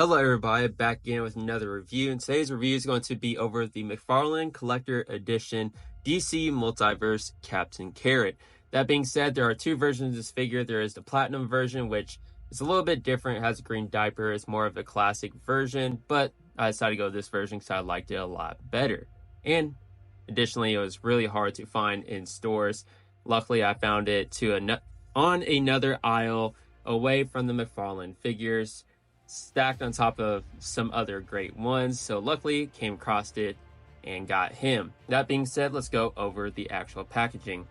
Hello everybody, back again with another review, and today's review is going to be over the McFarlane Collector Edition DC Multiverse Captain Carrot. That being said, there are two versions of this figure. There is the Platinum version, which is a little bit different. It has a green diaper. It's more of a classic version, but I decided to go with this version because I liked it a lot better. And additionally, it was really hard to find in stores. Luckily, I found it on another aisle away from the McFarlane figures, stacked on top of some other great ones. So luckily came across it and got him. That being said, let's go over the actual packaging.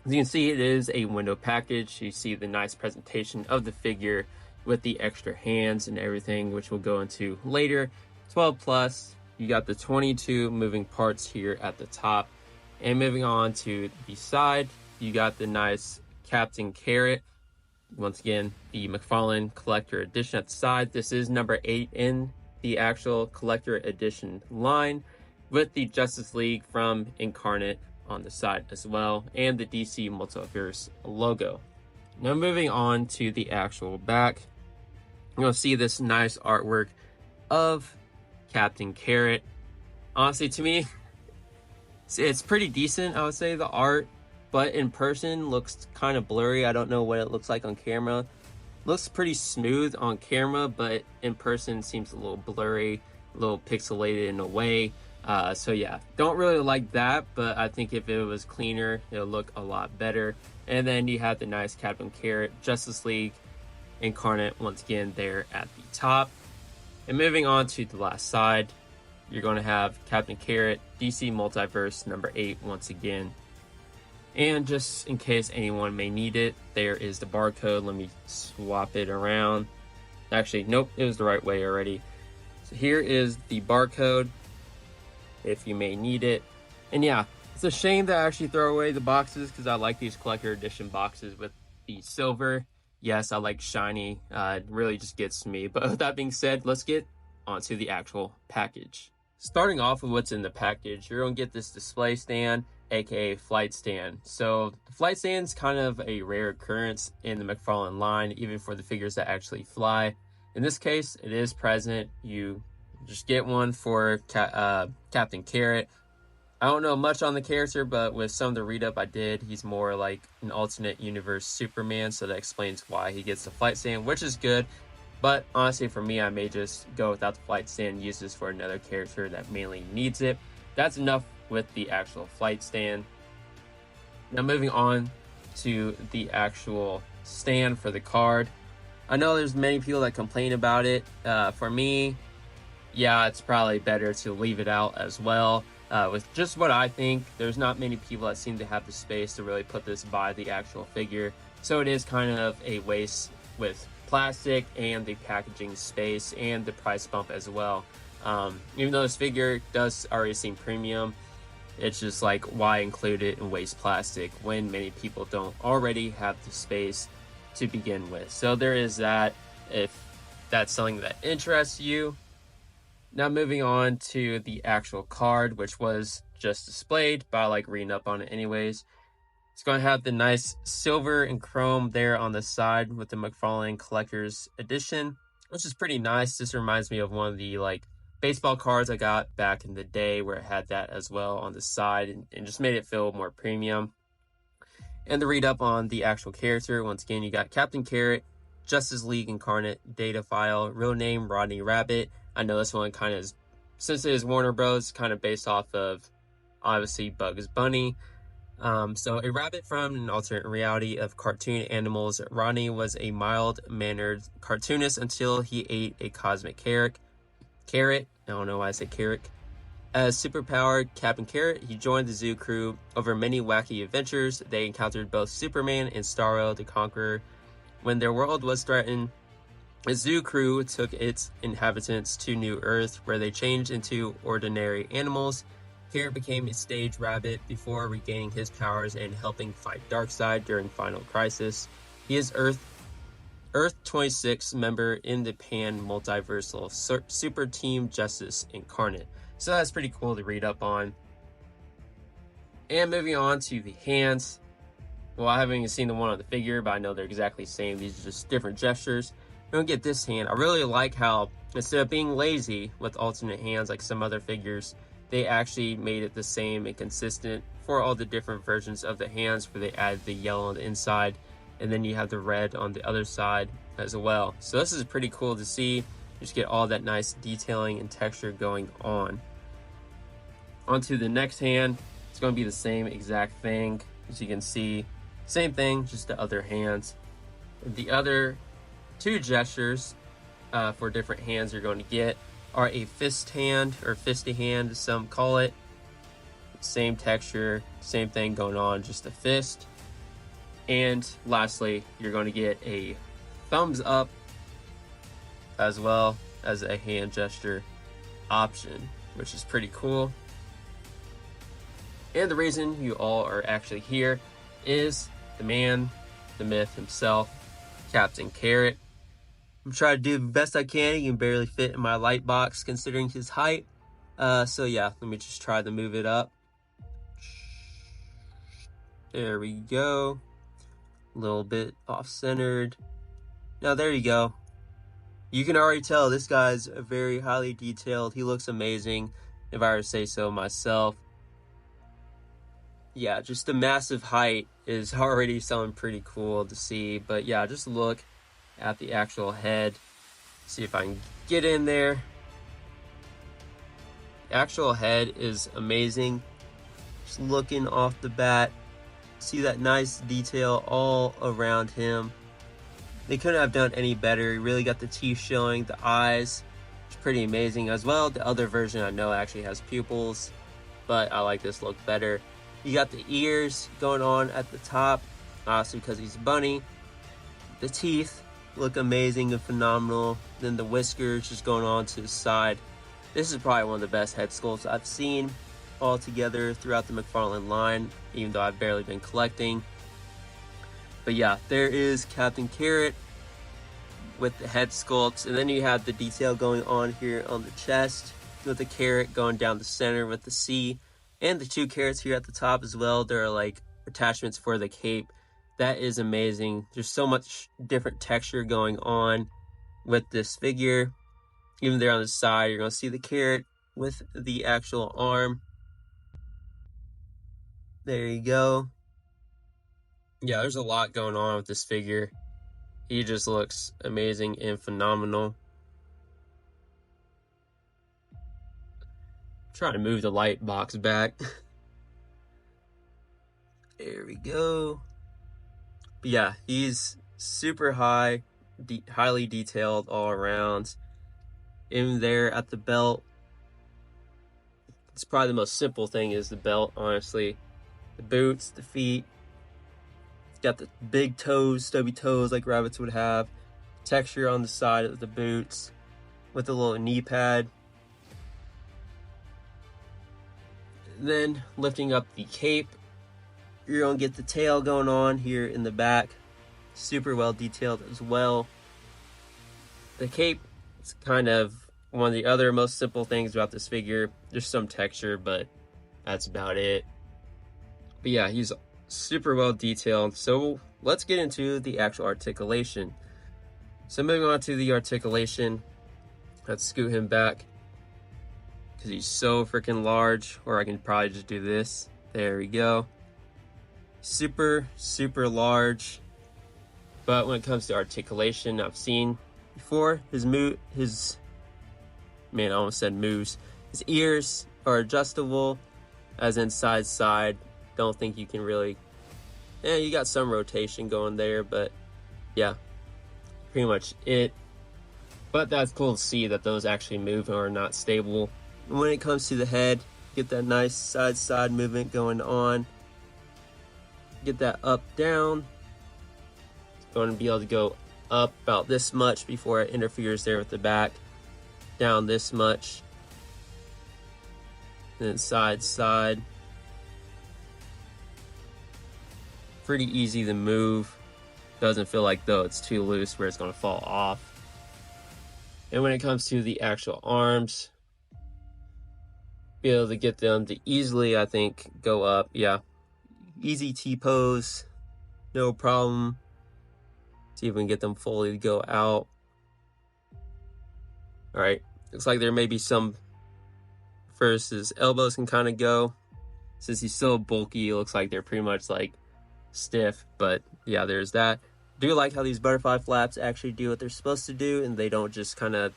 As you can see, it is a window package. You see the nice presentation of the figure with the extra hands and everything, which we'll go into later. 12 plus, you got the 22 moving parts here at the top. And moving on to the side, you got the nice Captain Carrot. Once again, the McFarlane Collector Edition at the side. This is number 8 in the actual Collector Edition line, with the Justice League from Incarnate on the side as well, and the DC Multiverse logo. Now moving on to the actual back, you'll see this nice artwork of Captain Carrot. Honestly, to me, it's pretty decent, I would say, the art. But in person looks kind of blurry. I don't know what it looks like on camera. Looks pretty smooth on camera, but in person seems a little blurry, a little pixelated in a way. So yeah, don't really like that, but I think if it was cleaner, it'll look a lot better. And then you have the nice Captain Carrot, Justice League Incarnate once again there at the top. And moving on to the last side, you're going to have Captain Carrot, DC Multiverse number 8 once again. And just in case anyone may need it, there is the barcode. Let me swap it around. Actually, nope, it was the right way already. So here is the barcode if you may need it. And yeah, it's a shame to actually throw away the boxes because I like these collector edition boxes with the silver. Yes, I like shiny. It really just gets me. But with that being said, let's get onto the actual package. Starting off with what's in the package, you're going to get this display stand, aka flight stand. So the flight stand is kind of a rare occurrence in the McFarlane line, even for the figures that actually fly. In this case, it is present. You just get one for Captain Carrot. I don't know much on the character, but with some of the read up I did, he's more like an alternate universe Superman, so that explains why he gets the flight stand, which is good. But honestly, for me, I may just go without the flight stand and use this for another character that mainly needs it. That's enough with the actual flight stand. Now moving on to the actual stand for the card. I know there's many people that complain about it. For me, yeah, it's probably better to leave it out as well. With just what I think, there's not many people that seem to have the space to really put this by the actual figure. So it is kind of a waste with plastic and the packaging space and the price bump as well. Even though this figure does already seem premium, it's just like, why include it and waste plastic when many people don't already have the space to begin with. So there is that, if that's something that interests you. Now moving on to the actual card, which was just displayed, but I like reading up on it anyways. It's going to have the nice silver and chrome there on the side with the McFarlane Collector's Edition, which is pretty nice. This reminds me of one of the like baseball cards I got back in the day where it had that as well on the side, and just made it feel more premium. And the read up on the actual character, once again, you got Captain Carrot, Justice League Incarnate data file, real name Rodney Rabbit. I know this one kind of is, since it is Warner Bros, kind of based off of obviously Bugs Bunny. So a rabbit from an alternate reality of cartoon animals, Rodney was a mild-mannered cartoonist until he ate a cosmic carrot. I don't know why I say carrot. As superpowered Captain Carrot, he joined the zoo crew. Over many wacky adventures, they encountered both Superman and Starro the Conqueror. When their world was threatened, the zoo crew took its inhabitants to New Earth, where they changed into ordinary animals. Carrot became a stage rabbit before regaining his powers and helping fight Darkseid during Final Crisis. He is Earth 26 member in the pan-multiversal Super Team Justice Incarnate. So that's pretty cool to read up on. And moving on to the hands. Well, I haven't even seen the one on the figure, but I know they're exactly the same. These are just different gestures. We're gonna get this hand. I really like how instead of being lazy with alternate hands like some other figures, they actually made it the same and consistent for all the different versions of the hands, where they added the yellow on the inside and then you have the red on the other side as well. So this is pretty cool to see. You just get all that nice detailing and texture going on. Onto the next hand, it's going to be the same exact thing. As you can see, same thing, just the other hands. The other two gestures for different hands you're going to get are a fist hand, or fisty hand as some call it. Same texture, same thing going on, just a fist. And lastly, you're going to get a thumbs up as well as a hand gesture option, which is pretty cool. And the reason you all are actually here is the man, the myth himself, Captain Carrot. I'm trying to do the best I can. He can barely fit in my light box considering his height. So yeah, let me just try to move it up. There we go. A little bit off-centered. Now there you go. You can already tell this guy's very highly detailed. He looks amazing, if I were to say so myself. Yeah, just the massive height is already something pretty cool to see. But yeah, just look at the actual head. See if I can get in there. The actual head is amazing. Just looking off the bat, see that nice detail all around him. They couldn't have done any better. You really got the teeth showing, the eyes. It's pretty amazing as well. The other version I know actually has pupils, but I like this look better. You got the ears going on at the top, obviously because he's a bunny. The teeth look amazing and phenomenal. Then the whiskers just going on to the side. This is probably one of the best head sculpts I've seen all together throughout the McFarlane line, even though I've barely been collecting. But yeah, there is Captain Carrot with the head sculpts, and then you have the detail going on here on the chest with the carrot going down the center with the C, and the two carrots here at the top as well. There are like attachments for the cape. That is amazing. There's so much different texture going on with this figure. Even there on the side, you're going to see the carrot with the actual arm. There you go. Yeah, there's a lot going on with this figure. He just looks amazing and phenomenal. Trying to move the light box back. There we go. But yeah, he's super highly detailed all around. In there at the belt, it's probably the most simple thing is the belt, honestly. The boots, the feet. It's got the big toes, stubby toes like rabbits would have. Texture on the side of the boots with a little knee pad. And then lifting up the cape, you're going to get the tail going on here in the back. Super well detailed as well. The cape is kind of one of the other most simple things about this figure. There's some texture, but that's about it. But yeah, he's super well detailed. So let's get into the actual articulation. So moving on to the articulation, let's scoot him back because he's so freaking large. Or I can probably just do this. There we go. Super, super large. But when it comes to articulation, I've seen before his man, I almost said moves. His ears are adjustable, as in side to side. Don't think you can really, you got some rotation going there, but yeah, pretty much it. But that's cool to see that those actually move and are not stable. And when it comes to the head, get that nice side to side movement going on. Get that up, down. It's going to be able to go up about this much before it interferes there with the back. Down this much. And then side to side. Pretty easy to move. Doesn't feel like though it's too loose where it's going to fall off. And when it comes to the actual arms, be able to get them to easily, I think, go up. Yeah, easy T-pose, no problem. See if we can get them fully to go out. All right, looks like there may be some first his elbows can kind of go. Since he's so bulky, it looks like they're pretty much like stiff, but yeah, there's that. Do like how these butterfly flaps actually do what they're supposed to do, and they don't just kind of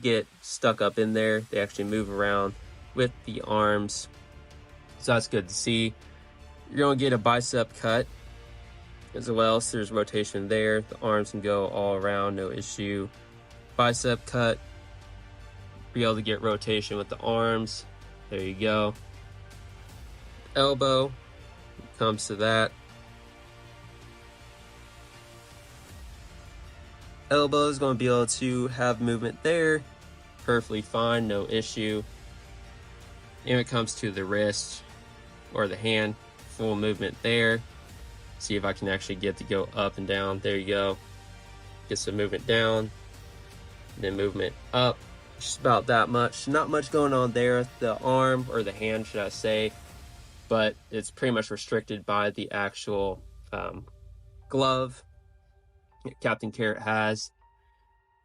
get stuck up in there. They actually move around with the arms, so that's good to see. You're going to get a bicep cut as well, so there's rotation there. The arms can go all around, no issue. Bicep cut, be able to get rotation with the arms. There you go. Elbow, comes to that. Elbow is going to be able to have movement there, perfectly fine, no issue. And when it comes to the wrist or the hand, full movement there. See if I can actually get to go up and down. There you go. Get some movement down, then movement up. Just about that much. Not much going on there. The arm, or the hand, should I say, but it's pretty much restricted by the actual glove Captain Carrot has.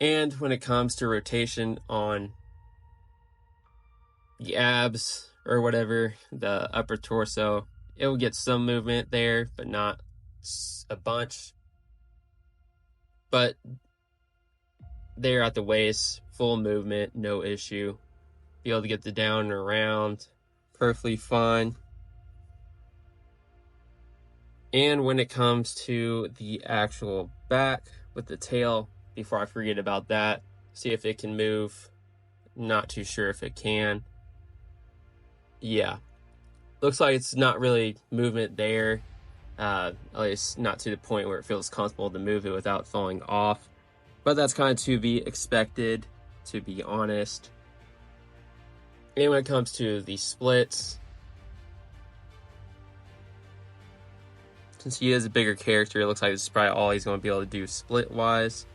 And when it comes to rotation on the abs or whatever, the upper torso, it will get some movement there, but not a bunch. But there at the waist, full movement, no issue. Be able to get the down and around, perfectly fine. And when it comes to the actual back with the tail, before I forget about that, see if it can move. Not too sure if it can. Yeah, looks like it's not really movement there, at least not to the point where it feels comfortable to move it without falling off. But that's kind of to be expected, to be honest. And when it comes to the splits, since he is a bigger character, it looks like this is probably all he's going to be able to do split-wise.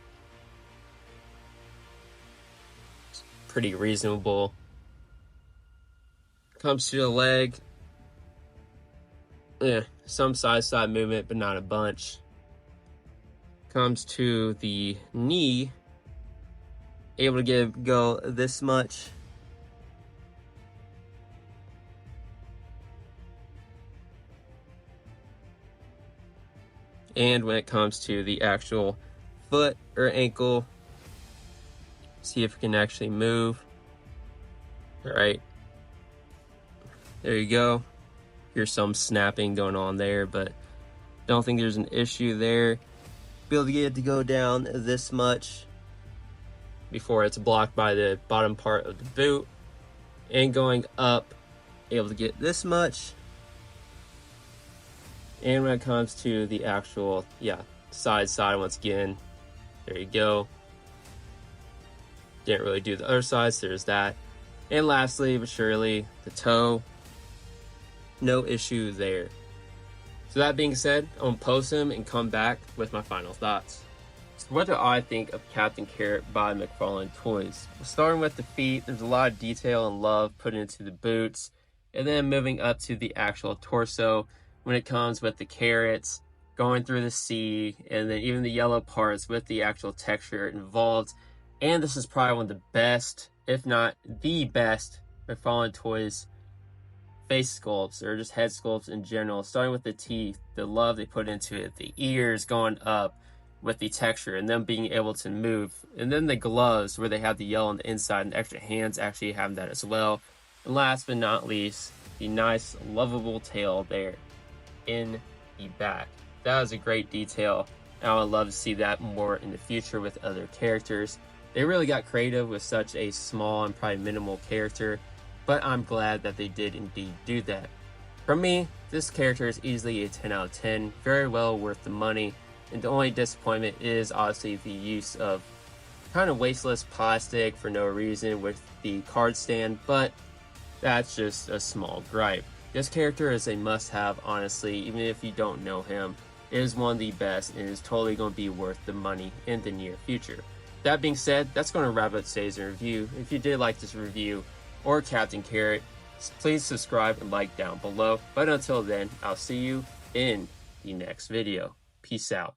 It's pretty reasonable. Comes to the leg, some side-to-side movement, but not a bunch. Comes to the knee, able to go this much. And when it comes to the actual foot or ankle, see if it can actually move. All right, there you go. Here's some snapping going on there, but don't think there's an issue there. Be able to get it to go down this much before it's blocked by the bottom part of the boot, and going up, able to get this much. And when it comes to the actual, side once again, there you go. Didn't really do the other side, so there's that. And lastly, but surely, the toe, no issue there. So that being said, I'm going to post them and come back with my final thoughts. So what do I think of Captain Carrot by McFarlane Toys? Well, starting with the feet, there's a lot of detail and love put into the boots. And then moving up to the actual torso, when it comes with the carrots, going through the sea, and then even the yellow parts with the actual texture involved. And this is probably one of the best, if not the best, McFarlane Toys face sculpts, or just head sculpts in general, starting with the teeth, the love they put into it, the ears going up with the texture, and them being able to move, and then the gloves where they have the yellow on the inside, and the extra hands actually have that as well. And last but not least, the nice lovable tail there in the back. That was a great detail, and I would love to see that more in the future with other characters. They really got creative with such a small and probably minimal character, but I'm glad that they did indeed do that. For me, this character is easily a 10 out of 10, very well worth the money, and the only disappointment is obviously the use of kind of wasteless plastic for no reason with the card stand, but that's just a small gripe. This character is a must-have, honestly, even if you don't know him. It is one of the best and is totally going to be worth the money in the near future. That being said, that's going to wrap up today's review. If you did like this review, or Captain Carrot, please subscribe and like down below. But until then, I'll see you in the next video. Peace out.